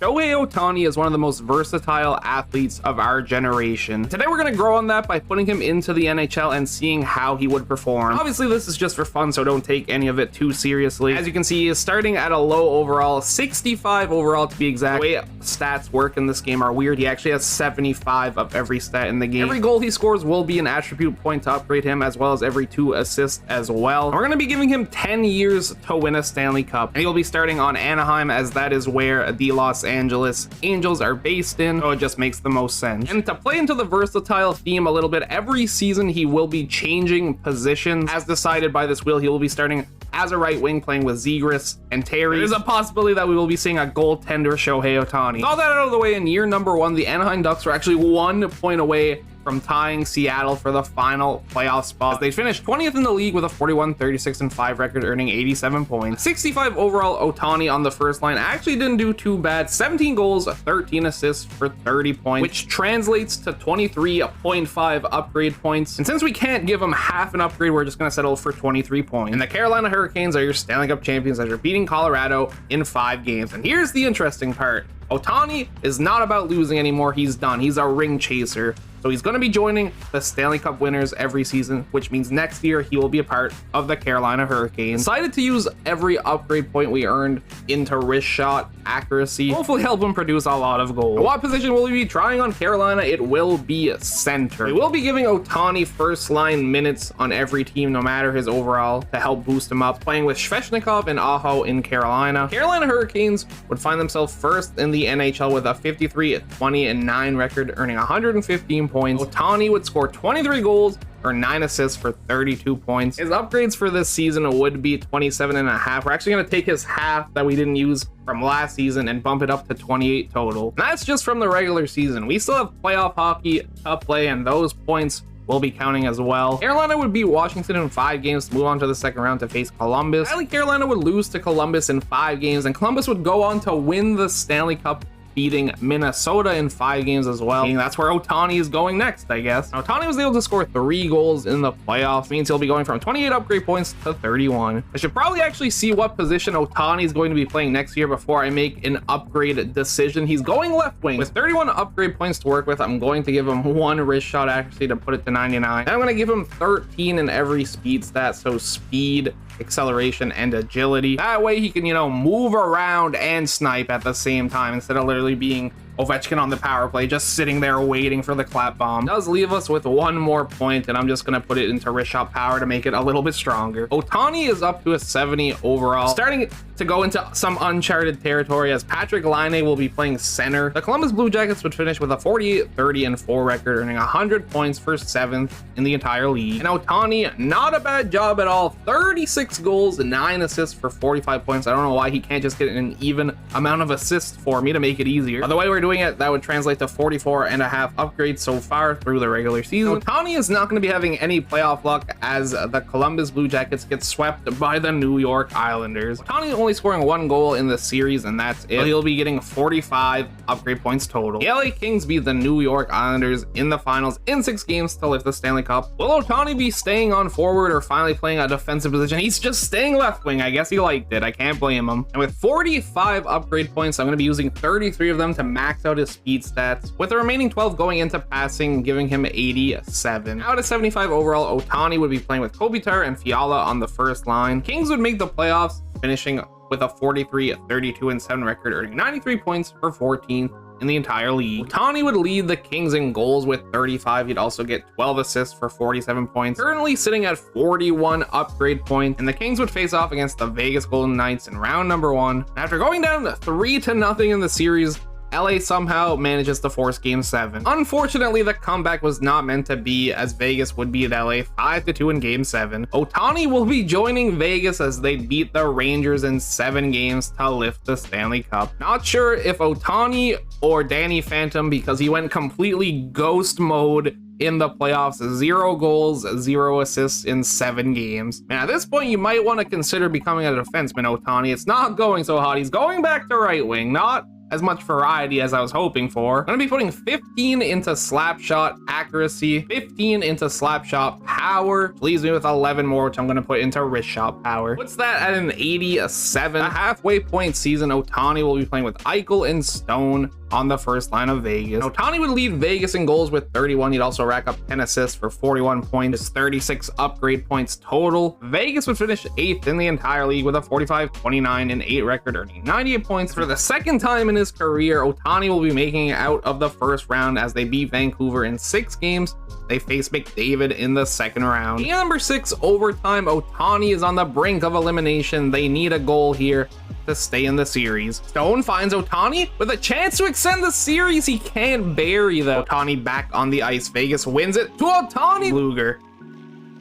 Shohei Ohtani is one of the most versatile athletes of our generation. Today we're going to grow on that by putting him into the NHL and seeing how he would perform. Obviously this is just for fun, so don't take any of it too seriously. As you can see, he is starting at a low overall, 65 overall to be exact. The way stats work in this game are weird. He actually has 75 of every stat in the game. Every goal he scores will be an attribute point to upgrade him, as well as every 2 assists as well. And we're going to be giving him 10 years to win a Stanley Cup, and he'll be starting on Anaheim, as that is where the Los Angeles Angels are based in, so it just makes the most sense. And to play into the versatile theme a little bit, every season he will be changing positions. As decided by this wheel, he will be starting as a right wing, playing with Zegras and Terry. There's a possibility that we will be seeing a goaltender Shohei Ohtani. With all that out of the way, in year number 1, the Anaheim Ducks were actually 1 point away from tying Seattle for the final playoff spot. They finished 20th in the league with a 41-36-5 record, earning 87 points. 65 overall Ohtani on the first line actually didn't do too bad. 17 goals, 13 assists for 30 points, which translates to 23.5 upgrade points. And since we can't give him half an upgrade, we're just going to settle for 23 points. And the Carolina Hurricanes are your Stanley Cup champions, as you're beating Colorado in 5 games. And here's the interesting part. Ohtani is not about losing anymore. He's done. He's a ring chaser. So he's going to be joining the Stanley Cup winners every season, which means next year he will be a part of the Carolina Hurricanes. Decided to use every upgrade point we earned into wrist shot accuracy, hopefully help him produce a lot of goals. What position will we be trying on Carolina? It will be center. We will be giving Ohtani first line minutes on every team, no matter his overall, to help boost him up, playing with Svechnikov and Aho in Carolina. Carolina Hurricanes would find themselves first in the NHL with a 53-20-9 record, earning 115 points. Ohtani would score 23 goals or 9 assists for 32 points. His upgrades for this season would be 27.5. We're actually going to take his half that we didn't use from last season and bump it up to 28 total. And that's just from the regular season. We still have playoff hockey to play, and those points will be counting as well. Carolina would beat Washington in 5 games to move on to the second round to face Columbus. Sadly, Carolina would lose to Columbus in 5 games, and Columbus would go on to win the Stanley Cup, beating Minnesota in 5 games as well. And that's where Ohtani is going next, I guess. Now, Ohtani was able to score 3 goals in the playoffs, means he'll be going from 28 upgrade points to 31. I should probably actually see what position Ohtani is going to be playing next year before I make an upgrade decision. He's going left wing. With 31 upgrade points to work with, I'm going to give him 1 wrist shot accuracy to put it to 99. And I'm going to give him 13 in every speed stat, so speed, acceleration, and agility. That way he can, move around and snipe at the same time, instead of literally being Ovechkin on the power play, just sitting there waiting for the clap bomb. Does leave us with 1 more point, and I'm just going to put it into wrist shot power to make it a little bit stronger. Ohtani is up to a 70 overall, starting to go into some uncharted territory, as Patrick Laine will be playing center. The Columbus Blue Jackets would finish with a 48-30-4 record, earning 100 points for 7th in the entire league. And Ohtani, not a bad job at all. 36 goals and 9 assists for 45 points. I don't know why he can't just get an even amount of assists for me to make it easier. By the way we're doing it, that would translate to 44.5 upgrades so far through the regular season. Ohtani is not going to be having any playoff luck, as the Columbus Blue Jackets get swept by the New York Islanders. Ohtani only scoring 1 goal in the series, and that's it. He'll be getting 45 upgrade points total. The LA Kings beat the New York Islanders in the finals in 6 games to lift the Stanley Cup. Will Ohtani be staying on forward or finally playing a defensive position? He's just staying left wing. I guess he liked it. I can't blame him. And with 45 upgrade points, I'm going to be using 33 of them to max out his speed stats, with the remaining 12 going into passing, giving him 87. Out of 75 overall, Ohtani would be playing with Kopitar and Fiala on the first line. Kings would make the playoffs, finishing with a 43-32-7 record, earning 93 points for 14th in the entire league. Ohtani would lead the Kings in goals with 35. He'd also get 12 assists for 47 points, currently sitting at 41 upgrade points. And the Kings would face off against the Vegas Golden Knights in round number 1. After going down 3-0 in the series, LA somehow manages to force Game 7. Unfortunately, the comeback was not meant to be, as Vegas would beat LA 5-2 in Game 7. Ohtani will be joining Vegas as they beat the Rangers in 7 games to lift the Stanley Cup. Not sure if Ohtani or Danny Phantom, because he went completely ghost mode in the playoffs. 0 goals, 0 assists in 7 games. And at this point, you might want to consider becoming a defenseman, Ohtani. It's not going so hot. He's going back to right wing, not as much variety as I was hoping for. I'm gonna be putting 15 into slap shot accuracy, 15 into slap shot power, leaves me with 11 more, which I'm gonna put into wrist shot power. What's that at an 87? A halfway point season, Ohtani will be playing with Eichel and Stone on the first line of Vegas. Ohtani would lead Vegas in goals with 31. He'd also rack up 10 assists for 41 points, 36 upgrade points total. Vegas would finish 8th in the entire league with a 45, 29, and 8 record, earning 98 points. For the second time in his career, Ohtani will be making it out of the first round as they beat Vancouver in 6 games. They face McDavid in the second round. Game number 6, overtime. Ohtani is on the brink of elimination. They need a goal here to stay in the series. Stone finds Ohtani with a chance to extend the series. He can't bury though. Ohtani back on the ice. Vegas wins it to Ohtani. Luger.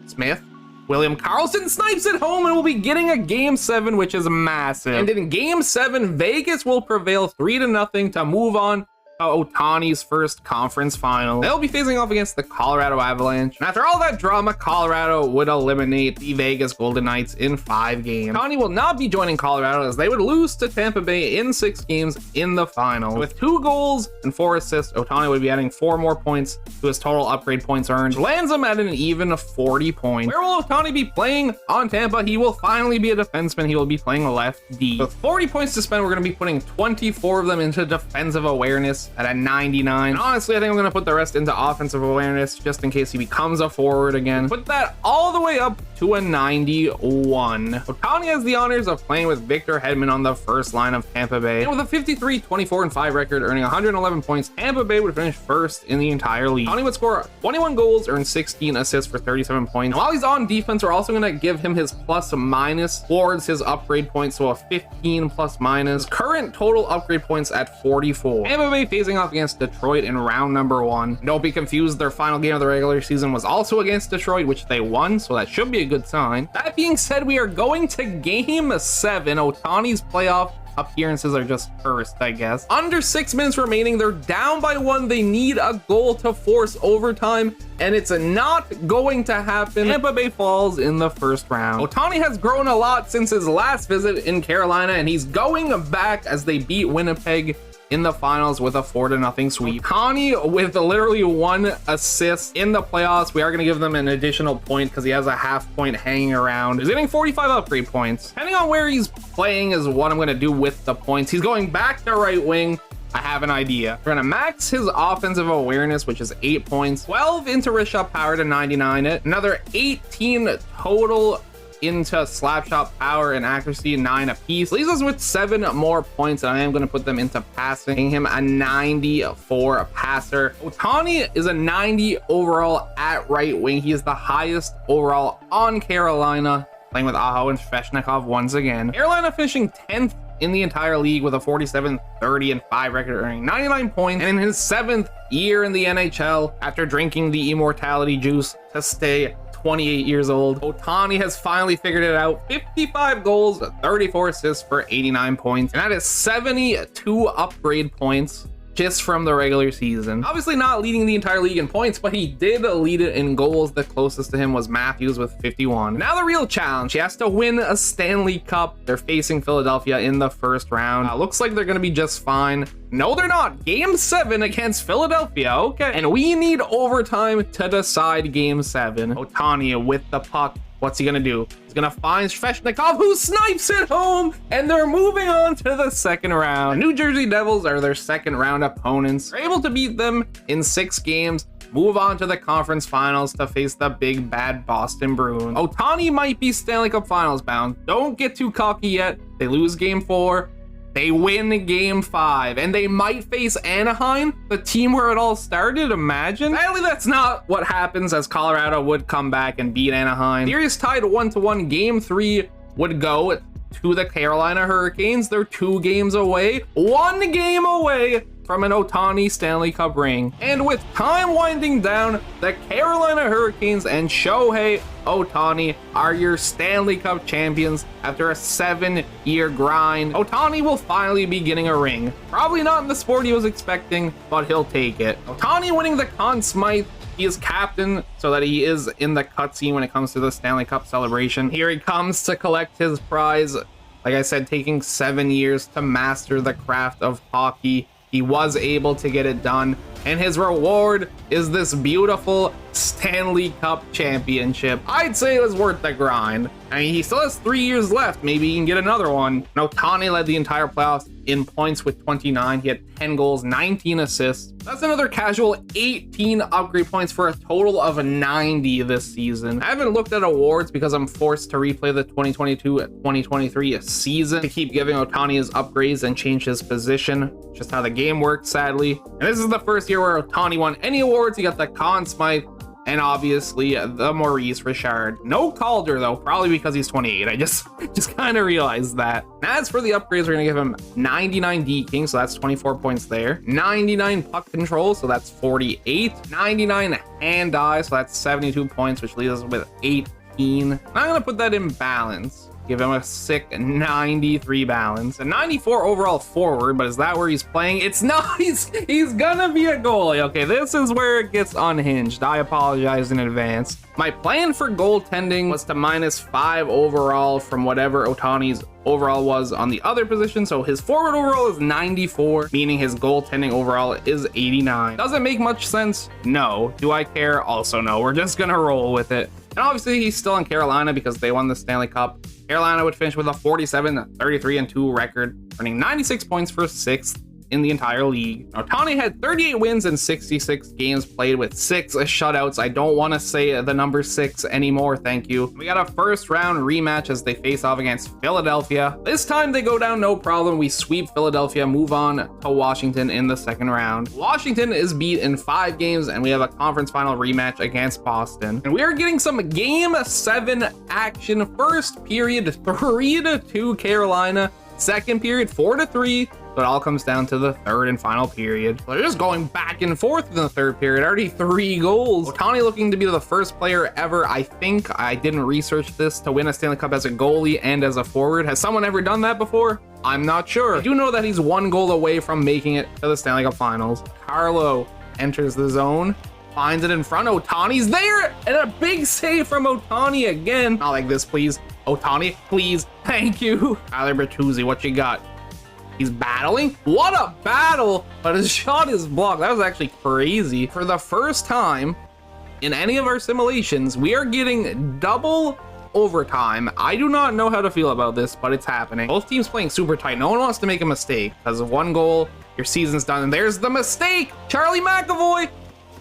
Smith. William Karlsson snipes it home and will be getting a game 7, which is massive. And in game 7, Vegas will prevail 3-0 to move on Ohtani's first conference final. They'll be facing off against the Colorado Avalanche. And after all that drama, Colorado would eliminate the Vegas Golden Knights in 5 games. Ohtani will not be joining Colorado as they would lose to Tampa Bay in 6 games in the final. With 2 goals and 4 assists, Ohtani would be adding 4 more points to his total upgrade points earned, which lands him at an even 40 points. Where will Ohtani be playing on Tampa? He will finally be a defenseman. He will be playing left D. With 40 points to spend, we're going to be putting 24 of them into defensive awareness at a 99. And honestly, I think I'm going to put the rest into offensive awareness just in case he becomes a forward again. Put that all the way up to a 91. Ohtani has the honors of playing with Victor Hedman on the first line of Tampa Bay. And with a 53, 24, and 5 record, earning 111 points, Tampa Bay would finish first in the entire league. Ohtani would score 21 goals, earn 16 assists for 37 points. And while he's on defense, we're also going to give him his plus minus towards his upgrade points, so a 15 plus minus. Current total upgrade points at 44. Tampa Bay facing off against Detroit in round number 1. Don't be confused, their final game of the regular season was also against Detroit, which they won, so that should be a good sign. That being said, we are going to game 7. Ohtani's playoff appearances are just cursed, I guess. Under 6 minutes remaining, they're down by 1. They need a goal to force overtime, and it's not going to happen. Tampa Bay falls in the first round. Ohtani has grown a lot since his last visit in Carolina, and he's going back as they beat Winnipeg in the finals with a 4-0 sweep. Ohtani with literally 1 assist in the playoffs. We are going to give them an additional point because he has a half point hanging around. He's getting 45 upgrade points. Depending on where he's playing is what I'm going to do with the points. He's going back to right wing. I have an idea. We're gonna max his offensive awareness, which is 8 points, 12 into wrist shot power to 99 it, another 18 total into slapshot power and accuracy, 9 apiece. Leaves us with 7 more points, and I am going to put them into passing, making him a 94 passer. Ohtani is a 90 overall at right wing. He is the highest overall on Carolina, playing with Aho and Svechnikov once again. Carolina finishing 10th in the entire league with a 47, 30, and 5 record, earning 99 points. And in his 7th year in the NHL, after drinking the immortality juice to stay 28 years old, Ohtani has finally figured it out. 55 goals, 34 assists for 89 points, and that is 72 upgrade points just from the regular season. Obviously not leading the entire league in points, but he did lead it in goals. The closest to him was Matthews with 51. Now the real challenge, he has to win a Stanley Cup. They're facing Philadelphia in the first round. Looks like they're gonna be just fine. No, they're not. Game 7 against Philadelphia. Okay. And we need overtime to decide game 7. Ohtani with the puck. What's he gonna do? He's gonna find Svechnikov, who snipes it home, and they're moving on to the second round. The New Jersey Devils are their second round opponents. They're able to beat them in 6 games, move on to the conference finals to face the big bad Boston Bruins. Ohtani might be Stanley Cup finals bound. Don't get too cocky yet. They lose game 4. They win game 5, and they might face Anaheim, the team where it all started. Imagine. Sadly, that's not what happens, as Colorado would come back and beat Anaheim. Series tied 1-1. Game 3 would go to the Carolina Hurricanes. They're 2 games away, 1 game away from an Ohtani Stanley Cup ring. And with time winding down, the Carolina Hurricanes and Shohei Ohtani are your Stanley Cup champions after a 7-year grind. Ohtani will finally be getting a ring. Probably not in the sport he was expecting, but he'll take it. Ohtani winning the Conn Smythe. He is captain so that he is in the cutscene when it comes to the Stanley Cup celebration. Here he comes to collect his prize. Like I said, taking 7 years to master the craft of hockey. He was able to get it done, and his reward is this beautiful Stanley Cup championship. I'd say it was worth the grind. I mean, he still has 3 years left. Maybe he can get another one. And Ohtani led the entire playoffs in points with 29. He had 10 goals, 19 assists. That's another casual 18 upgrade points for a total of 90 this season. I haven't looked at awards because I'm forced to replay the 2022-2023 season to keep giving Ohtani his upgrades and change his position. Just how the game worked, sadly. And this is the first year where Ohtani won any awards. He got the Conn Smythe and obviously the Maurice Richard. No Calder though, probably because he's 28. I just kind of realized that. As for the upgrades, we're gonna give him 99 deking, so that's 24 points there. 99 puck control, so that's 48. 99 hand-eye, so that's 72 points, which leaves us with 18. I'm gonna put that in balance. Give him a sick 93 balance. A 94 overall forward, but is that where he's playing? It's not. He's gonna be a goalie. Okay, this is where it gets unhinged. I apologize in advance. My plan for goaltending was to -5 overall from whatever Ohtani's overall was on the other position. So his forward overall is 94, meaning his goaltending overall is 89. Does it make much sense? No. Do I care? Also no. We're just gonna roll with it. And obviously he's still in Carolina because they won the Stanley Cup. Carolina would finish with a 47-33-2 record, earning 96 points for 6th in the entire league. Ohtani had 38 wins in 66 games played with 6 shutouts. I don't want to say the number 6 anymore, thank you. We got a first round rematch as they face off against Philadelphia. This time they go down no problem. We sweep Philadelphia, move on to Washington in the second round. Washington is beat in 5 games, and we have a conference final rematch against Boston. And we are getting some game 7 action. First period 3-2 Carolina. Second period 4-3. So it all comes down to the third and final period. So they're just going back and forth in the third period. Already 3 goals. Ohtani looking to be the first player ever, I think, I didn't research this, to win a Stanley Cup as a goalie and as a forward. Has someone ever done that before? I'm not sure. I do know that he's 1 goal away from making it to the Stanley Cup Finals. Carlo enters the zone, finds it in front. Ohtani's there, and a big save from Ohtani again. Not like this, please. Ohtani, please. Thank you. Tyler Bertuzzi, what you got? He's battling. What a battle, but his shot is blocked. That was actually crazy. For the first time in any of our simulations, we are getting double overtime. I do not know how to feel about this, but it's happening. Both teams playing super tight. No one wants to make a mistake because of 1 goal, your season's done. And there's the mistake. Charlie McAvoy.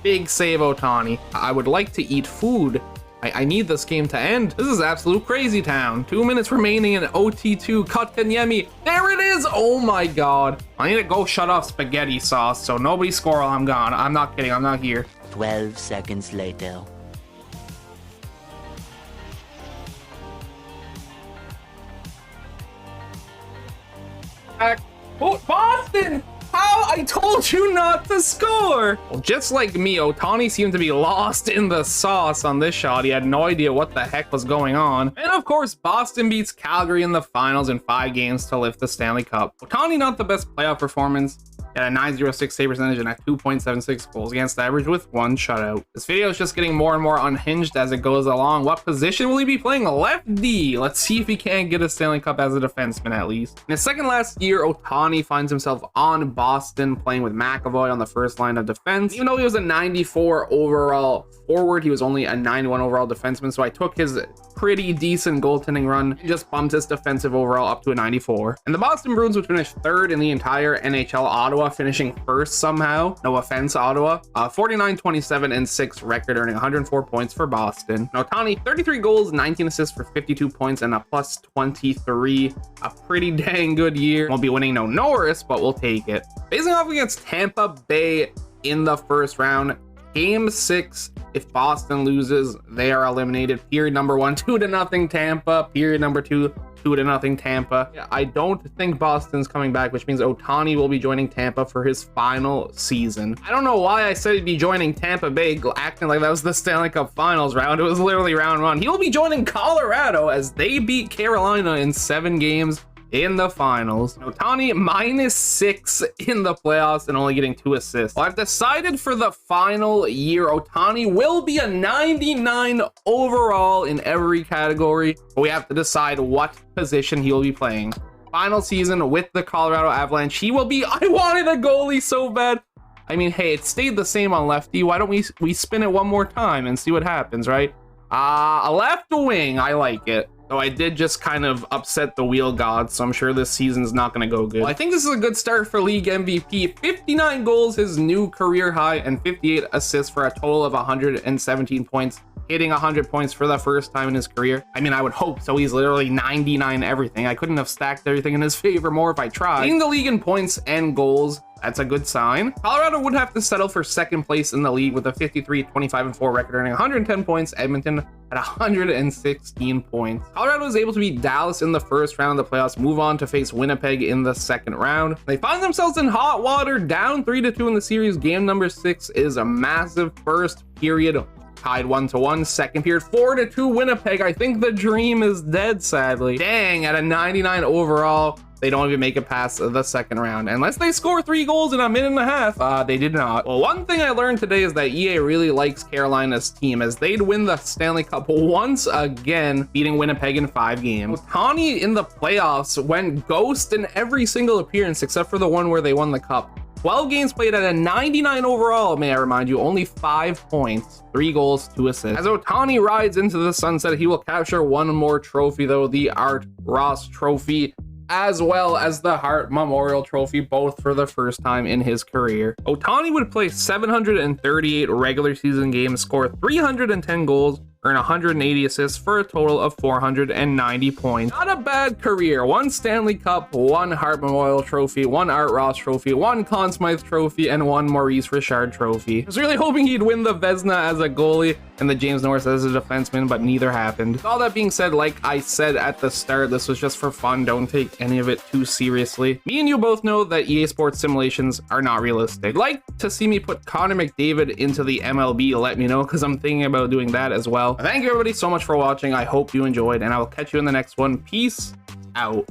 Big save, Ohtani. I would like to eat food. I need this game to end. This is absolute crazy town. 2 minutes remaining in OT2. Kotkaniemi. There it is. Oh my God. I need to go shut off spaghetti sauce so nobody score while I'm gone. I'm not kidding. I'm not here. 12 seconds later. Oh, Boston! How? I told you not to score! Well, just like me, Ohtani seemed to be lost in the sauce on this shot. He had no idea what the heck was going on. And of course, Boston beats Calgary in the finals in 5 games to lift the Stanley Cup. Ohtani not the best playoff performance. He had a .906 save percentage and a 2.76 goals against average with 1 shutout. This video is just getting more and more unhinged as it goes along. What position will he be playing? Left D. Let's see if he can get a Stanley Cup as a defenseman at least. In his second last year, Ohtani finds himself on Boston playing with McAvoy on the first line of defense. Even though he was a 94 overall forward, he was only a 91 overall defenseman, so I took his pretty decent goaltending run and just bumped his defensive overall up to a 94. And the Boston Bruins would finish 3rd in the entire NHL. Ottawa finishing 1st somehow. No offense, Ottawa. 49-27-6 record, earning 104 points for Boston. Ohtani, 33 goals, 19 assists for 52 points and a +23. A pretty dang good year. Won't be winning no Norris, but we'll take it. Facing off against Tampa Bay in the first round. Game 6, if Boston loses, they are eliminated. Period number 1, 2-0 Tampa. Period number 2, 2-0 Tampa. Yeah, I don't think Boston's coming back, which means Ohtani will be joining Tampa for his final season. I don't know why I said he'd be joining Tampa Bay, acting like that was the Stanley Cup Finals round. It was literally round 1. He will be joining Colorado as they beat Carolina in 7 games in the finals. Ohtani -6 in the playoffs and only getting 2 assists. Well, I've decided for the final year, Ohtani will be a 99 overall in every category, but we have to decide what position he will be playing. Final season with the Colorado Avalanche, he will be, I wanted a goalie so bad. I mean, hey, it stayed the same on lefty. Why don't we spin it one more time and see what happens, right? A left wing, I like it. So I did just kind of upset the wheel gods, so I'm sure this season's not going to go good. Well, I think this is a good start for league MVP. 59 goals, his new career high, and 58 assists for a total of 117 points, hitting 100 points for the first time in his career. I mean, I would hope so. He's literally 99 everything. I couldn't have stacked everything in his favor more if I tried. Leading the league in points and goals, that's a good sign. Colorado would have to settle for second place in the league with a 53, 25, and 4 record, earning 110 points. Edmonton at 116 points. Colorado was able to beat Dallas in the first round of the playoffs, move on to face Winnipeg in the second round. They find themselves in hot water, down 3-2 in the series. Game number 6 is a massive first period, tied 1-1. Second period, 4-2 Winnipeg. I think the dream is dead, sadly. Dang, at a 99 overall, they don't even make it past the second round. Unless they score 3 goals in a minute and a half. They did not. Well, one thing I learned today is that EA really likes Carolina's team, as they'd win the Stanley Cup once again, beating Winnipeg in 5 games. Ohtani in the playoffs went ghost in every single appearance except for the one where they won the cup. 12 games played at a 99 overall, may I remind you, only 5 points, 3 goals, 2 assists. As Ohtani rides into the sunset, he will capture one more trophy though, the Art Ross Trophy, as well as the Hart Memorial Trophy, both for the first time in his career. Ohtani would play 738 regular season games, score 310 goals, earn 180 assists for a total of 490 points. Not a bad career. 1 Stanley Cup, 1 Hart Memorial Trophy, 1 Art Ross Trophy, 1 Conn Smythe Trophy, and 1 Maurice Richard Trophy. I was really hoping he'd win the Vezina as a goalie and the James Norris as a defenseman, but neither happened. With all that being said, like I said at the start, this was just for fun. Don't take any of it too seriously. Me and you both know that EA Sports simulations are not realistic. Like to see me put Connor McDavid into the MLB, let me know, because I'm thinking about doing that as well. Thank you everybody so much for watching. I hope you enjoyed, and I will catch you in the next one. Peace out.